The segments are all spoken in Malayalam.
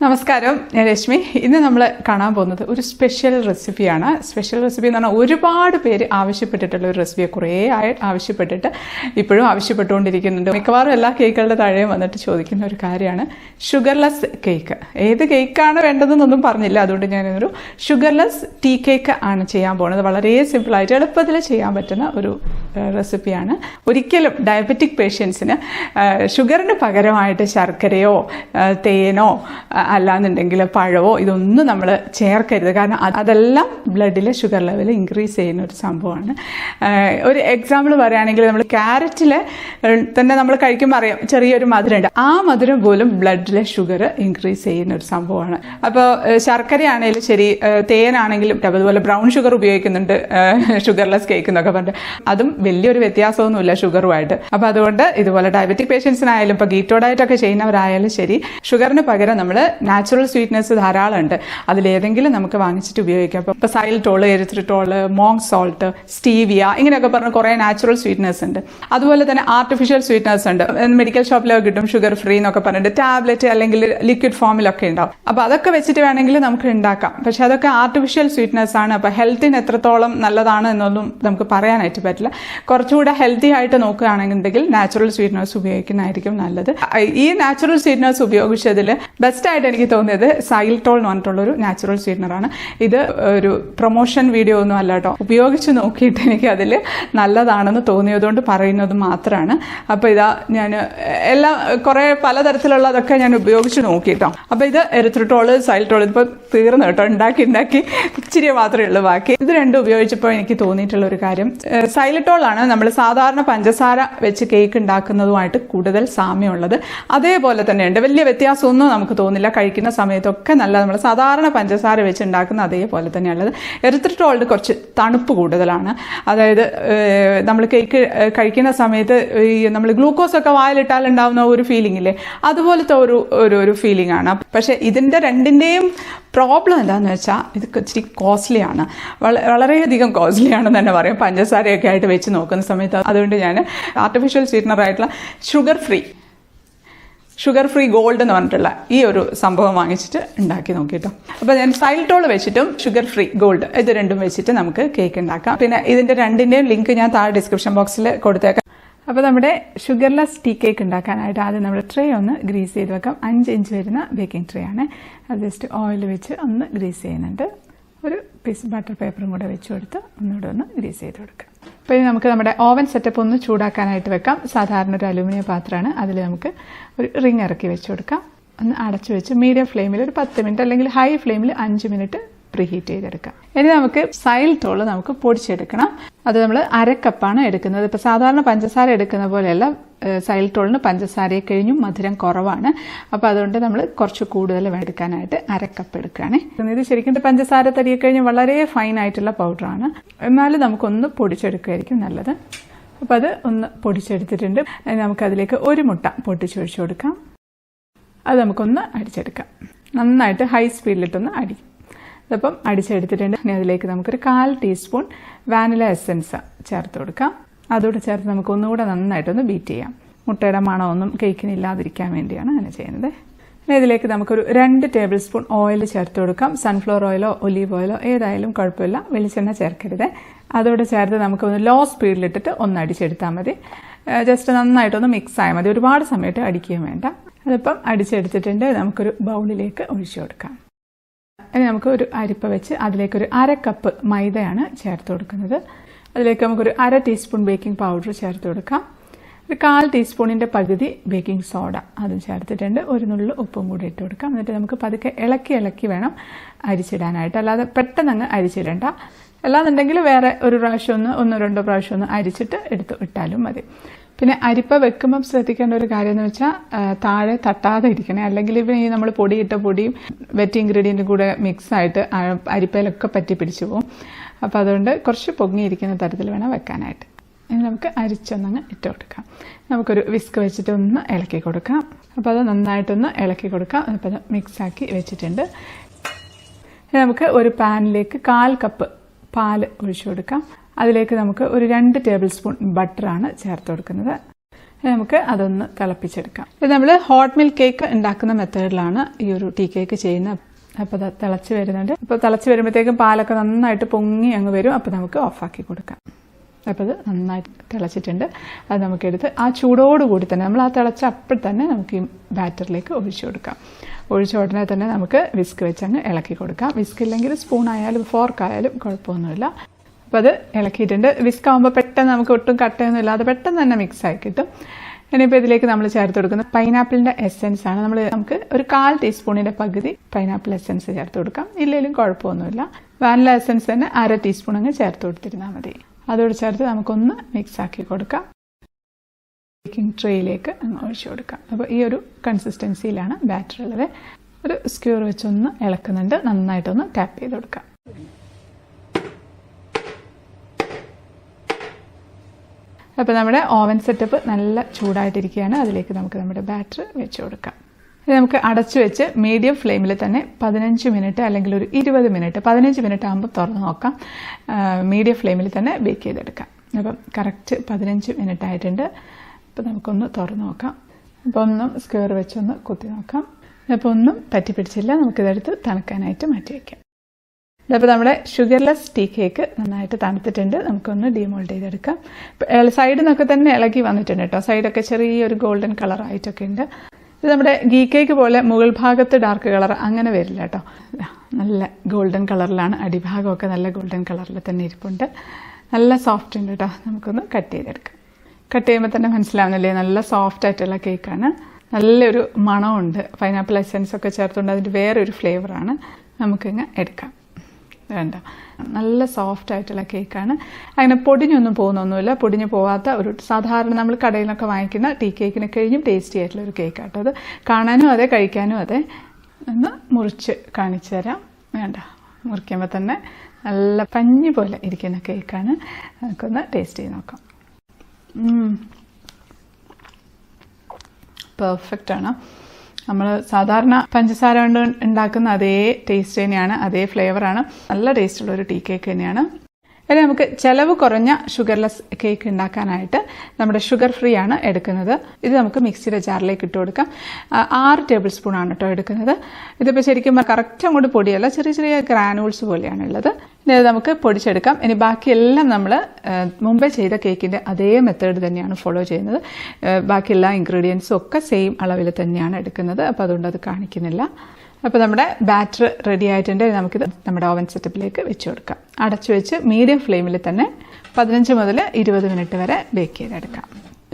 നമസ്കാരം, ഞാൻ രശ്മി. ഇന്ന് നമ്മൾ കാണാൻ പോകുന്നത് ഒരു സ്പെഷ്യൽ റെസിപ്പിയാണ്. സ്പെഷ്യൽ റെസിപ്പി എന്ന് പറഞ്ഞാൽ ഒരുപാട് പേര് ആവശ്യപ്പെട്ടിട്ടുള്ള ഒരു റെസിപ്പിയെ കുറേ ആയിട്ട് ആവശ്യപ്പെട്ടിട്ട് ഇപ്പോഴും ആവശ്യപ്പെട്ടുകൊണ്ടിരിക്കുന്നുണ്ട്. മിക്കവാറും എല്ലാ കേക്കുകളുടെ താഴെയും വന്നിട്ട് ചോദിക്കുന്ന ഒരു കാര്യമാണ് ഷുഗർലെസ് കേക്ക്. ഏത് കേക്കാണ് വേണ്ടതെന്നൊന്നും പറഞ്ഞില്ല, അതുകൊണ്ട് ഞാനൊരു ഷുഗർലെസ് ടീ കേക്ക് ആണ് ചെയ്യാൻ പോകുന്നത്. വളരെ സിമ്പിളായിട്ട് എളുപ്പത്തിൽ ചെയ്യാൻ പറ്റുന്ന ഒരു റെസിപ്പിയാണ്. ഒരിക്കലും ഡയബറ്റിക് പേഷ്യൻസിന് ഷുഗറിന് പകരമായിട്ട് ശർക്കരയോ തേനോ അല്ലാന്നുണ്ടെങ്കിൽ പഴമോ ഇതൊന്നും നമ്മൾ ചേർക്കരുത്. കാരണം അതെല്ലാം ബ്ലഡിലെ ഷുഗർ ലെവൽ ഇൻക്രീസ് ചെയ്യുന്ന ഒരു സംഭവമാണ്. ഒരു എക്സാമ്പിൾ പറയുകയാണെങ്കിൽ നമ്മൾ ക്യാരറ്റിൽ തന്നെ നമ്മൾ കഴിക്കുമ്പോൾ അറിയാം ചെറിയൊരു മധുരമുണ്ട്. ആ മധുരം പോലും ബ്ലഡിലെ ഷുഗർ ഇൻക്രീസ് ചെയ്യുന്ന ഒരു സംഭവമാണ്. അപ്പോൾ ശർക്കരയാണെങ്കിലും ശരി, തേനാണെങ്കിലും അതുപോലെ ബ്രൗൺ ഷുഗർ ഉപയോഗിക്കുന്നുണ്ട് ഷുഗർലെസ് കേക്ക് എന്നൊക്കെ പറഞ്ഞിട്ട്. അതും വലിയൊരു വ്യത്യാസമൊന്നുമില്ല ഷുഗറുമായിട്ട്. അപ്പോൾ അതുകൊണ്ട് ഇതുപോലെ ഡയബറ്റിക് പേഷ്യൻസിനായാലും ഇപ്പോൾ കീറ്റോ ഡയറ്റ് ഒക്കെ ചെയ്യുന്നവരായാലും ശരി, ഷുഗറിന് പകരം നമ്മൾ നാച്ചുറൽ സ്വീറ്റ്നസ് ധാരാളം ഉണ്ട്. അതിലേതെങ്കിലും നമുക്ക് വാങ്ങിച്ചിട്ട് ഉപയോഗിക്കാം. ഇപ്പോൾ സൈൽറ്റോൾ, എരിത്രിറ്റോൾ, മോങ് സോൾട്ട്, സ്റ്റീവിയ ഇങ്ങനെയൊക്കെ പറഞ്ഞ കുറേ നാച്ചുറൽ സ്വീറ്റ്നസ് ഉണ്ട്. അതുപോലെ തന്നെ ആർട്ടിഫിഷ്യൽ സ്വീറ്റ്നസ് ഉണ്ട്. മെഡിക്കൽ ഷോപ്പിലൊക്കെ കിട്ടും, ഷുഗർ ഫ്രീ എന്നൊക്കെ പറഞ്ഞിട്ട് ടാബ്ലറ്റ് അല്ലെങ്കിൽ ലിക്വിഡ് ഫോമിലൊക്കെ ഉണ്ടാവും. അപ്പോൾ അതൊക്കെ വെച്ചിട്ട് വേണമെങ്കിൽ നമുക്ക് ഉണ്ടാക്കാം. പക്ഷെ അതൊക്കെ ആർട്ടിഫിഷ്യൽ സ്വീറ്റ്നസ് ആണ്. അപ്പോൾ ഹെൽത്തിന് എത്രത്തോളം നല്ലതാണ് എന്നൊന്നും നമുക്ക് പറയാനായിട്ട് പറ്റില്ല. കുറച്ചുകൂടെ ഹെൽത്തി ആയിട്ട് നോക്കുകയാണെന്നുണ്ടെങ്കിൽ നാച്ചുറൽ സ്വീറ്റ്നസ് ഉപയോഗിക്കുന്നതായിരിക്കും നല്ലത്. ഈ നാച്ചുറൽ സ്വീറ്റ്നസ് ഉപയോഗിച്ചതിൽ ബെസ്റ്റ് ആയിട്ട് എനിക്ക് തോന്നിയത് സൈൽറ്റോൾ എന്ന് പറഞ്ഞിട്ടുള്ളൊരു നാച്ചുറൽ സ്വീറ്റ്നറാണ്. ഇത് ഒരു പ്രൊമോഷൻ വീഡിയോ ഒന്നും അല്ല കേട്ടോ. ഉപയോഗിച്ച് നോക്കിയിട്ട് എനിക്ക് അതിൽ നല്ലതാണെന്ന് തോന്നിയതുകൊണ്ട് പറയുന്നത് മാത്രമാണ്. അപ്പോൾ ഇതാ ഞാൻ എല്ലാം കുറേ പലതരത്തിലുള്ളതൊക്കെ ഞാൻ ഉപയോഗിച്ച് നോക്കിയിട്ടോ. അപ്പോൾ ഇത് എരിത്രിറ്റോൾ, സൈൽറ്റോൾ ഇതിപ്പോൾ തീർന്നു കേട്ടോ. ഉണ്ടാക്കി ഇച്ചിരി മാത്രമേ ഉള്ളൂ ബാക്കി. ഇത് രണ്ടും ഉപയോഗിച്ചപ്പോൾ എനിക്ക് തോന്നിയിട്ടുള്ള ഒരു കാര്യം, സൈൽറ്റോളാണ് നമ്മൾ സാധാരണ പഞ്ചസാര വെച്ച് കേക്ക് ഉണ്ടാക്കുന്നതുമായിട്ട് കൂടുതൽ സാമ്യമുള്ളത്. അതേപോലെ തന്നെയുണ്ട്, വലിയ വ്യത്യാസമൊന്നും നമുക്ക് തോന്നില്ല. കഴിക്കുന്ന സമയത്തൊക്കെ നല്ല നമ്മൾ സാധാരണ പഞ്ചസാര വെച്ച് ഉണ്ടാക്കുന്ന അതേപോലെ തന്നെയുള്ളത്. എറിത്രിറ്റോളിന് കുറച്ച് തണുപ്പ് കൂടുതലാണ്. അതായത് നമ്മൾ കേക്ക് കഴിക്കുന്ന സമയത്ത് ഈ നമ്മൾ ഗ്ലൂക്കോസ് ഒക്കെ വായിലിട്ടാൽ ഉണ്ടാവുന്ന ഒരു ഫീലിംഗ് ഇല്ലേ, അതുപോലത്തെ ഒരു ഫീലിംഗ് ആണ്. പക്ഷെ ഇതിൻ്റെ രണ്ടിൻ്റെയും പ്രോബ്ലം എന്താണെന്ന് വെച്ചാൽ ഇത് ഇച്ചിരി കോസ്റ്റ്ലിയാണ്, വളരെയധികം കോസ്റ്റ്ലിയാണെന്ന് തന്നെ പറയാം പഞ്ചസാരയൊക്കെ ആയിട്ട് വെച്ച് നോക്കുന്ന സമയത്ത്. അതുകൊണ്ട് ഞാൻ ആർട്ടിഫിഷ്യൽ സ്വീറ്റ്നറായിട്ടുള്ള ഷുഗർ ഫ്രീ ഗോൾഡ് എന്ന് പറഞ്ഞിട്ടുള്ള ഈ ഒരു സംഭവം വാങ്ങിച്ചിട്ട് ഉണ്ടാക്കി നോക്കിട്ടോ. അപ്പോൾ ഞാൻ സൈൽറ്റോൾ വെച്ചിട്ടും ഷുഗർ ഫ്രീ ഗോൾഡ് ഇത് രണ്ടും വെച്ചിട്ട് നമുക്ക് കേക്ക് ഉണ്ടാക്കാം. പിന്നെ ഇതിൻ്റെ രണ്ടിൻ്റെയും ലിങ്ക് ഞാൻ താഴെ ഡിസ്ക്രിപ്ഷൻ ബോക്സിൽ കൊടുത്തേക്കാം. അപ്പോൾ നമ്മുടെ ഷുഗർലെസ് ടീ കേക്ക് ഉണ്ടാക്കാനായിട്ട് ആദ്യം നമ്മുടെ ട്രേ ഒന്ന് ഗ്രീസ് ചെയ്ത് വെക്കാം. 5 ഇഞ്ച് വരുന്ന ബേക്കിംഗ് ട്രേ ആണ്. അത് ജസ്റ്റ് ഓയിൽ വെച്ച് ഒന്ന് ഗ്രീസ് ചെയ്യുന്നുണ്ട്. ഒരു പീസ് ബട്ടർ പേപ്പറും കൂടെ വെച്ച് കൊടുത്ത് ഒന്നുകൂടെ ഒന്ന് ഗ്രീസ് ചെയ്ത് കൊടുക്കാം. അപ്പോൾ ഇനി നമുക്ക് നമ്മുടെ ഓവൻ സെറ്റപ്പ് ഒന്ന് ചൂടാക്കാനായിട്ട് വെക്കാം. സാധാരണ ഒരു അലുമിനിയം പാത്രമാണ്. അതിൽ നമുക്ക് ഒരു റിങ് ഇറക്കി വെച്ച് കൊടുക്കാം. ഒന്ന് അടച്ചു വെച്ച് മീഡിയം ഫ്ലെയിമിൽ ഒരു 10 മിനിറ്റ് അല്ലെങ്കിൽ ഹൈ ഫ്ലെയിമിൽ 5 മിനിറ്റ് പ്രീഹീറ്റ് ചെയ്തെടുക്കാം. ഇനി നമുക്ക് സൈൽറ്റോൾ നമുക്ക് പൊടിച്ചെടുക്കണം. അത് നമ്മൾ 1/2 കപ്പാണ് എടുക്കുന്നത്. ഇപ്പോൾ സാധാരണ പഞ്ചസാര എടുക്കുന്ന പോലെയല്ല, സൈൽറ്റോളിന് പഞ്ചസാരയെ കഴിഞ്ഞും മധുരം കുറവാണ്. അപ്പോൾ അതുകൊണ്ട് നമ്മൾ കുറച്ച് കൂടുതൽ എടുക്കാനായിട്ട് 1/2 കപ്പ് എടുക്കുകയാണ്. ഇത് ശരിക്കും പഞ്ചസാര തരിയെ കഴിഞ്ഞ് വളരെ ഫൈൻ ആയിട്ടുള്ള പൗഡറാണ്. എന്നാലും നമുക്കൊന്ന് പൊടിച്ചെടുക്കുകയായിരിക്കും നല്ലത്. അപ്പോൾ അത് ഒന്ന് പൊടിച്ചെടുത്തിട്ടുണ്ട്. നമുക്കതിലേക്ക് ഒരു മുട്ട പൊട്ടിച്ചൊഴിച്ചു കൊടുക്കാം. അത് നമുക്കൊന്ന് അടിച്ചെടുക്കാം. നന്നായിട്ട് ഹൈ സ്പീഡിലിട്ടൊന്ന് അടിക്കും. അതപ്പം അടിച്ചെടുത്തിട്ടുണ്ട്. ഇനി അതിലേക്ക് നമുക്കൊരു 1/4 ടീസ്പൂൺ വാനില എസൻസ് ചേർത്ത് കൊടുക്കാം. അതോടെ ചേർത്ത് നമുക്ക് ഒന്നുകൂടെ നന്നായിട്ടൊന്ന് ബീറ്റ് ചെയ്യാം. മുട്ടയുടെ മണമൊന്നും കേക്കിന് ഇല്ലാതിരിക്കാൻ വേണ്ടിയാണ് അങ്ങനെ ചെയ്യുന്നത്. ഇനി ഇതിലേക്ക് നമുക്കൊരു 2 ടേബിൾ സ്പൂൺ ഓയിൽ ചേർത്ത് കൊടുക്കാം. സൺഫ്ലവർ ഓയിലോ ഒലീവ് ഓയിലോ ഏതായാലും കുഴപ്പമില്ല, വെളിച്ചെണ്ണ ചേർക്കരുത്. അതോടെ ചേർത്ത് നമുക്കൊന്ന് ലോ സ്പീഡിലിട്ടിട്ട് ഒന്ന് അടിച്ചെടുത്താൽ മതി. ജസ്റ്റ് നന്നായിട്ടൊന്ന് മിക്സ് ആയാൽ മതി, ഒരുപാട് സമയത്ത് അടിക്കുകയും വേണ്ട. അതിപ്പം അടിച്ചെടുത്തിട്ടുണ്ട്. നമുക്കൊരു ബൗളിലേക്ക് ഒഴിച്ചു കൊടുക്കാം. ഇനി നമുക്ക് ഒരു അരിപ്പ വെച്ച് അതിലേക്കൊരു 1/2 കപ്പ് മൈദയാണ് ചേർത്ത് കൊടുക്കുന്നത്. അതിലേക്ക് നമുക്കൊരു 1/2 ടീസ്പൂൺ ബേക്കിംഗ് പൗഡർ ചേർത്ത് കൊടുക്കാം. ഒരു 1/4 ടീസ്പൂണിൻ്റെ പകുതി ബേക്കിംഗ് സോഡ അതും ചേർത്തിട്ടുണ്ട്. ഒരു നുള്ളു ഉപ്പും കൂടി ഇട്ട് കൊടുക്കാം. എന്നിട്ട് നമുക്ക് പതുക്കെ ഇളക്കി വേണം അരിച്ചിടാനായിട്ട്. അല്ലാതെ പെട്ടെന്ന് അങ്ങ് അരിച്ചിടണ്ട. അല്ലാന്നുണ്ടെങ്കിൽ വേറെ ഒരു പ്രാവശ്യം ഒന്നോ രണ്ടോ പ്രാവശ്യം ഒന്ന് അരിച്ചിട്ട് ഇട്ടാലും മതി. പിന്നെ അരിപ്പ വെക്കുമ്പം ശ്രദ്ധിക്കേണ്ട ഒരു കാര്യം എന്ന് വെച്ചാൽ താഴെ തട്ടാതെ ഇരിക്കണേ. അല്ലെങ്കിൽ ഇപ്പം ഈ നമ്മൾ പൊടിയിട്ട പൊടിയും വെറ്റ് ഇൻഗ്രീഡിയൻറ്റും കൂടെ മിക്സായിട്ട് അരിപ്പയിലൊക്കെ പറ്റി പിടിച്ചു പോകും. അപ്പോൾ അതുകൊണ്ട് കുറച്ച് പൊങ്ങിയിരിക്കുന്ന തരത്തിൽ വേണം വെക്കാനായിട്ട്. ഇനി നമുക്ക് അരിച്ചൊന്നങ്ങ് ഇട്ട് കൊടുക്കാം. നമുക്കൊരു വിസ്ക് വെച്ചിട്ട് ഒന്ന് ഇളക്കി കൊടുക്കാം. അപ്പോൾ അത് നന്നായിട്ടൊന്ന് ഇളക്കി കൊടുക്കാം. അപ്പോൾ അത് മിക്സാക്കി വെച്ചിട്ടുണ്ട്. ഇനി നമുക്ക് ഒരു പാനിലേക്ക് 1/4 കപ്പ് പാൽ ഒഴിച്ചു കൊടുക്കാം. അതിലേക്ക് നമുക്ക് ഒരു 2 ടേബിൾ സ്പൂൺ ബട്ടറാണ് ചേർത്ത് കൊടുക്കുന്നത്. നമുക്ക് അതൊന്ന് തിളപ്പിച്ചെടുക്കാം. ഇത് നമ്മൾ ഹോട്ട് മിൽക്ക് കേക്ക് ഉണ്ടാക്കുന്ന മെത്തേഡിലാണ് ഈ ഒരു ടീ കേക്ക് ചെയ്യുന്നത്. അപ്പോൾ അത് തിളച്ച് വരുന്നുണ്ട്. അപ്പോൾ തിളച്ച് വരുമ്പോഴത്തേക്കും പാലൊക്കെ നന്നായിട്ട് പൊങ്ങി അങ്ങ് വരും. അപ്പോൾ നമുക്ക് ഓഫാക്കി കൊടുക്കാം. അപ്പോൾ അത് നന്നായിട്ട് തിളച്ചിട്ടുണ്ട്. അത് നമുക്കെടുത്ത് ആ ചൂടോടുകൂടി തന്നെ നമ്മൾ ആ തിളച്ച അപ്പോൾ തന്നെ നമുക്ക് ഈ ബാറ്ററിലേക്ക് ഒഴിച്ചു കൊടുക്കാം. ഒഴിച്ച ഉടനെ തന്നെ നമുക്ക് വിസ്ക് വെച്ച് അങ്ങ് ഇളക്കി കൊടുക്കാം. വിസ്ക് ഇല്ലെങ്കിൽ സ്പൂൺ ആയാലും ഫോർക്ക് ആയാലും കുഴപ്പമൊന്നുമില്ല. അപ്പോൾ അത് ഇളക്കിയിട്ടുണ്ട്. വിസ്ക് ആകുമ്പോൾ പെട്ടെന്ന് നമുക്ക് ഒട്ടും കട്ടയൊന്നും ഇല്ലാതെ പെട്ടെന്ന് തന്നെ മിക്സ് ആയി കിട്ടും. ഇനിയിപ്പോൾ ഇതിലേക്ക് നമ്മൾ ചേർത്ത് കൊടുക്കുന്നത് പൈനാപ്പിളിൻ്റെ എസെൻസ് ആണ്. നമുക്ക് ഒരു 1/4 ടീസ്പൂണിൻ്റെ പകുതി പൈനാപ്പിൾ എസെൻസ് ചേർത്ത് കൊടുക്കാം. ഇല്ലെങ്കിലും കുഴപ്പമൊന്നുമില്ല. വാനില എസെൻസ് തന്നെ 1/2 ടീസ്പൂൺ അങ്ങ് ചേർത്ത് കൊടുത്തിരുന്നാൽ മതി. അതോട് ചേർത്ത് നമുക്കൊന്ന് മിക്സ് ആക്കി കൊടുക്കാം. ബേക്കിംഗ് ട്രേയിലേക്ക് അങ്ങ് ഒഴിച്ചു കൊടുക്കാം. അപ്പോൾ ഈ ഒരു കൺസിസ്റ്റൻസിയിലാണ് ബാറ്റർ ഉള്ളത്. ഒരു സ്ക്യൂർ വെച്ചൊന്ന് ഇളക്കുന്നുണ്ട്. നന്നായിട്ടൊന്ന് ടാപ്പ് ചെയ്ത് കൊടുക്കാം. അപ്പോൾ നമ്മുടെ ഓവൻ സെറ്റപ്പ് നല്ല ചൂടായിട്ടിരിക്കുകയാണ്. അതിലേക്ക് നമുക്ക് നമ്മുടെ ബാറ്റർ വെച്ച് കൊടുക്കാം. ഇത് നമുക്ക് അടച്ചു വെച്ച് മീഡിയം ഫ്ലെയിമിൽ തന്നെ 15 മിനിറ്റ് അല്ലെങ്കിൽ ഒരു 20 മിനിറ്റ് 15 മിനിറ്റ് ആകുമ്പോൾ തുറന്ന് നോക്കാം. മീഡിയം ഫ്ലെയിമിൽ തന്നെ ബേക്ക് ചെയ്തെടുക്കാം. അപ്പം കറക്റ്റ് 15 മിനിറ്റ് ആയിട്ടുണ്ട്. അപ്പോൾ നമുക്കൊന്ന് തുറന്ന് നോക്കാം. അപ്പോൾ ഒന്നും സ്ക്വയർ വെച്ചൊന്ന് കുത്തി നോക്കാം. അപ്പോൾ ഒന്നും പറ്റിപ്പിടിച്ചില്ല. നമുക്കിതെടുത്ത് തണുക്കാനായിട്ട് മാറ്റി വയ്ക്കാം. അപ്പോൾ നമ്മുടെ ഷുഗർലെസ് ടീ കേക്ക് നന്നായിട്ട് തണുത്തിട്ടുണ്ട്. നമുക്കൊന്ന് ഡീമോൾഡ് ചെയ്തെടുക്കാം. സൈഡിൽ നിന്നൊക്കെ തന്നെ ഇളകി വന്നിട്ടുണ്ട് കേട്ടോ. സൈഡൊക്കെ ചെറിയൊരു ഗോൾഡൻ കളറായിട്ടൊക്കെ ഉണ്ട്. ഇത് നമ്മുടെ ഗീ കേക്ക് പോലെ മുകൾ ഭാഗത്ത് ഡാർക്ക് കളർ അങ്ങനെ വരില്ല കേട്ടോ. നല്ല ഗോൾഡൻ കളറിലാണ്. അടിഭാഗമൊക്കെ നല്ല ഗോൾഡൻ കളറിൽ തന്നെ ഇരിപ്പുണ്ട്. നല്ല സോഫ്റ്റ് ഉണ്ട് കേട്ടോ. നമുക്കൊന്ന് കട്ട് ചെയ്തെടുക്കാം. കട്ട് ചെയ്യുമ്പോൾ തന്നെ മനസ്സിലാവുന്നില്ലേ, നല്ല സോഫ്റ്റ് ആയിട്ടുള്ള കേക്കാണ്. നല്ലൊരു മണമുണ്ട്. പൈനാപ്പിൾ എസെൻസ് ഒക്കെ ചേർത്തുകൊണ്ട് അതിൻ്റെ വേറൊരു ഫ്ലേവറാണ്. നമുക്കിങ്ങ് എടുക്കാം. വേണ്ട, നല്ല സോഫ്റ്റ് ആയിട്ടുള്ള കേക്കാണ്. അങ്ങനെ പൊടിഞ്ഞൊന്നും പോകുന്നൊന്നുമില്ല. പൊടിഞ്ഞു പോവാത്ത ഒരു സാധാരണ നമ്മൾ കടയിൽ നിന്നൊക്കെ വാങ്ങിക്കുന്ന ടീ കേക്കിനെ കഴിഞ്ഞും ടേസ്റ്റി ആയിട്ടുള്ള ഒരു കേക്കാട്ടോ. അത് കാണാനും അതെ, കഴിക്കാനും അതെ. ഒന്ന് മുറിച്ച് കാണിച്ചു തരാം. വേണ്ട, മുറിക്കുമ്പോൾ തന്നെ നല്ല പഞ്ഞി പോലെ ഇരിക്കുന്ന കേക്കാണ്. നമുക്കൊന്ന് ടേസ്റ്റ് ചെയ്ത് നോക്കാം. പെർഫെക്റ്റ് ആണ്. നമ്മൾ സാധാരണ പഞ്ചസാര കൊണ്ട് ഉണ്ടാക്കുന്ന അതേ ടേസ്റ്റ് തന്നെയാണ്, അതേ ഫ്ലേവറാണ്. നല്ല ടേസ്റ്റുള്ളൊരു ടീ കേക്ക് തന്നെയാണ്. ഇനി നമുക്ക് ചിലവ് കുറഞ്ഞ ഷുഗർലെസ് കേക്ക് ഉണ്ടാക്കാനായിട്ട് നമ്മുടെ ഷുഗർ ഫ്രീ ആണ് എടുക്കുന്നത്. ഇത് നമുക്ക് മിക്സിയുടെ ജാറിലേക്ക് ഇട്ട് കൊടുക്കാം. 6 ടേബിൾ സ്പൂൺ ആണ് കേട്ടോ എടുക്കുന്നത്. ഇതിപ്പോൾ ശരിക്കും കറക്റ്റ് അങ്ങോട്ട് പൊടിയല്ല, ചെറിയ ചെറിയ ഗ്രാനുൾസ് പോലെയാണുള്ളത്. ഇനി അത് നമുക്ക് പൊടിച്ചെടുക്കാം. ഇനി ബാക്കിയെല്ലാം നമ്മൾ മുമ്പേ ചെയ്ത കേക്കിൻ്റെ അതേ മെത്തേഡ് തന്നെയാണ് ഫോളോ ചെയ്യുന്നത്. ബാക്കി എല്ലാ ഇൻഗ്രീഡിയൻസും ഒക്കെ സെയിം അളവിൽ തന്നെയാണ് എടുക്കുന്നത്. അപ്പോൾ അതുകൊണ്ട് അത് കാണിക്കുന്നില്ല. അപ്പോൾ നമ്മുടെ ബാറ്റർ റെഡി ആയിട്ടുണ്ട്. നമുക്കിത് നമ്മുടെ ഓവൻ സെറ്റപ്പിലേക്ക് വെച്ച് കൊടുക്കാം. അടച്ചു വെച്ച് മീഡിയം ഫ്ലെയിമിൽ തന്നെ 15 മുതൽ 20 മിനിറ്റ് വരെ ബേക്ക് ചെയ്തെടുക്കാം.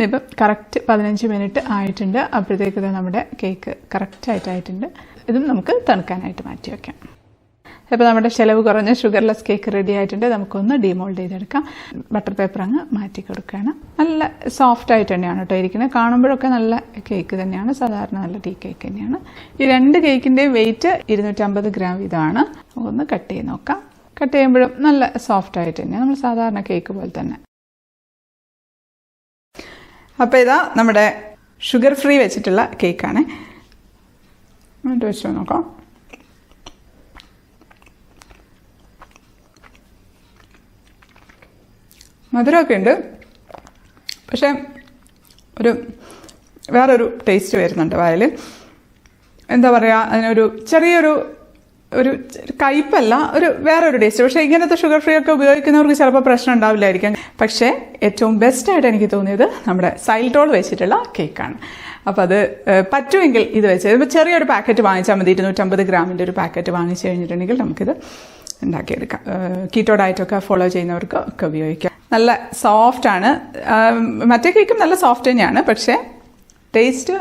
ഇപ്പം കറക്റ്റ് 15 മിനിറ്റ് ആയിട്ടുണ്ട്. അപ്പോഴത്തേക്ക് നമ്മുടെ കേക്ക് കറക്റ്റായിട്ടായിട്ടുണ്ട്. ഇതും നമുക്ക് തണുക്കാനായിട്ട് മാറ്റി വയ്ക്കാം. അപ്പോൾ നമ്മുടെ ചിലവ് കുറഞ്ഞ ഷുഗർലെസ് കേക്ക് റെഡി ആയിട്ടുണ്ട്. നമുക്കൊന്ന് ഡീമോൾഡ് ചെയ്തെടുക്കാം. ബട്ടർ പേപ്പർ അങ്ങ് മാറ്റി കൊടുക്കുകയാണ്. നല്ല സോഫ്റ്റ് ആയിട്ട് തന്നെയാണ് കേട്ടോ ഇരിക്കുന്നത്. കാണുമ്പോഴൊക്കെ നല്ല കേക്ക് തന്നെയാണ്. സാധാരണ നല്ല ടീ കേക്ക് തന്നെയാണ്. ഈ 2 കേക്കിൻ്റെയും വെയിറ്റ് 250 ഗ്രാം വീതമാണ്. ഒന്ന് കട്ട് ചെയ്ത് നോക്കാം. കട്ട് ചെയ്യുമ്പോഴും നല്ല സോഫ്റ്റ് ആയിട്ട് തന്നെയാണ്, നമ്മൾ സാധാരണ കേക്ക് പോലെ തന്നെ. അപ്പോൾ ഇതാ നമ്മുടെ ഷുഗർ ഫ്രീ വെച്ചിട്ടുള്ള കേക്കാണ്. എന്നിട്ട് വെച്ച് നോക്കാം. മധുരമൊക്കെ ഉണ്ട്, പക്ഷെ വേറൊരു ടേസ്റ്റ് വരുന്നുണ്ട് വായിൽ. എന്താ പറയുക, അതിനൊരു ചെറിയൊരു കയ്പല്ല, വേറൊരു ടേസ്റ്റ്. പക്ഷേ ഇങ്ങനത്തെ ഷുഗർ ഫ്രീ ഒക്കെ ഉപയോഗിക്കുന്നവർക്ക് ചിലപ്പോൾ പ്രശ്നം ഉണ്ടാവില്ലായിരിക്കും. പക്ഷേ ഏറ്റവും ബെസ്റ്റായിട്ട് എനിക്ക് തോന്നിയത് നമ്മുടെ സൈൽറ്റോൾ വെച്ചിട്ടുള്ള കേക്കാണ്. അപ്പോൾ അത് പറ്റുമെങ്കിൽ ഇത് വെച്ച് ചെറിയൊരു പാക്കറ്റ് വാങ്ങിച്ചാൽ മതി. 250 ഗ്രാമിൻ്റെ ഒരു പാക്കറ്റ് വാങ്ങിച്ചു കഴിഞ്ഞിട്ടുണ്ടെങ്കിൽ നമുക്കിത് ഉണ്ടാക്കിയെടുക്കാം. കീറ്റോ ഡയറ്റൊക്കെ ഫോളോ ചെയ്യുന്നവർക്ക് ഒക്കെ ഉപയോഗിക്കാം. നല്ല സോഫ്റ്റാണ്. മറ്റേ കേക്കും നല്ല സോഫ്റ്റ് തന്നെയാണ്, പക്ഷേ ടേസ്റ്റ്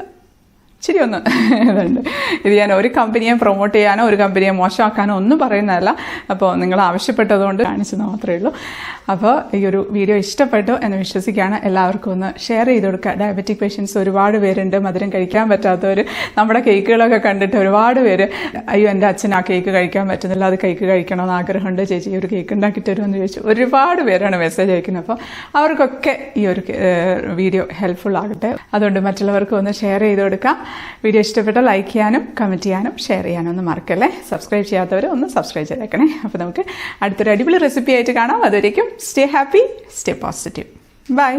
ഇച്ചിരി ഒന്ന് ഇതുണ്ട്. ഇത് ഞാൻ ഒരു കമ്പനിയെ പ്രൊമോട്ട് ചെയ്യാനോ ഒരു കമ്പനിയെ മോശമാക്കാനോ ഒന്നും പറയുന്നതല്ല. അപ്പോൾ നിങ്ങൾ ആവശ്യപ്പെട്ടതുകൊണ്ട് കാണിച്ചത് മാത്രമേ ഉള്ളൂ. അപ്പോൾ ഈ ഒരു വീഡിയോ ഇഷ്ടപ്പെട്ടു എന്ന് വിശ്വസിക്കുകയാണ്. എല്ലാവർക്കും ഒന്ന് ഷെയർ ചെയ്ത് കൊടുക്കുക. ഡയബറ്റിക് പേഷ്യൻസ് ഒരുപാട് പേരുണ്ട്, മധുരം കഴിക്കാൻ പറ്റാത്തവർ. നമ്മുടെ കേക്കുകളൊക്കെ കണ്ടിട്ട് ഒരുപാട് പേര് അയ്യോ എൻ്റെ അച്ഛൻ ആ കേക്ക് കഴിക്കാൻ പറ്റുന്നില്ല, അത് കേക്ക് കഴിക്കണമെന്ന് ആഗ്രഹമുണ്ട്, ചേച്ചി ഒരു കേക്ക് ഉണ്ടാക്കി തരുമെന്ന് ചോദിച്ചു ഒരുപാട് പേരാണ് മെസ്സേജ് അയക്കുന്നത്. അപ്പോൾ അവർക്കൊക്കെ ഈ ഒരു വീഡിയോ ഹെൽപ്ഫുൾ ആകട്ടെ. അതുകൊണ്ട് മറ്റുള്ളവർക്കും ഒന്ന് ഷെയർ ചെയ്ത് കൊടുക്കാം. വീഡിയോ ഇഷ്ടപ്പെട്ടാൽ ലൈക്ക് ചെയ്യാനും കമൻറ്റ് ചെയ്യാനും ഷെയർ ചെയ്യാനും ഒന്നും മറക്കല്ലേ. സബ്സ്ക്രൈബ് ചെയ്യാത്തവർ ഒന്ന് സബ്സ്ക്രൈബ് ചെയ്തേക്കണേ. അപ്പോൾ നമുക്ക് അടുത്തൊരു അടിപൊളി റെസിപ്പി ആയിട്ട് കാണാം. അതുവരേക്കും stay happy, stay positive. By.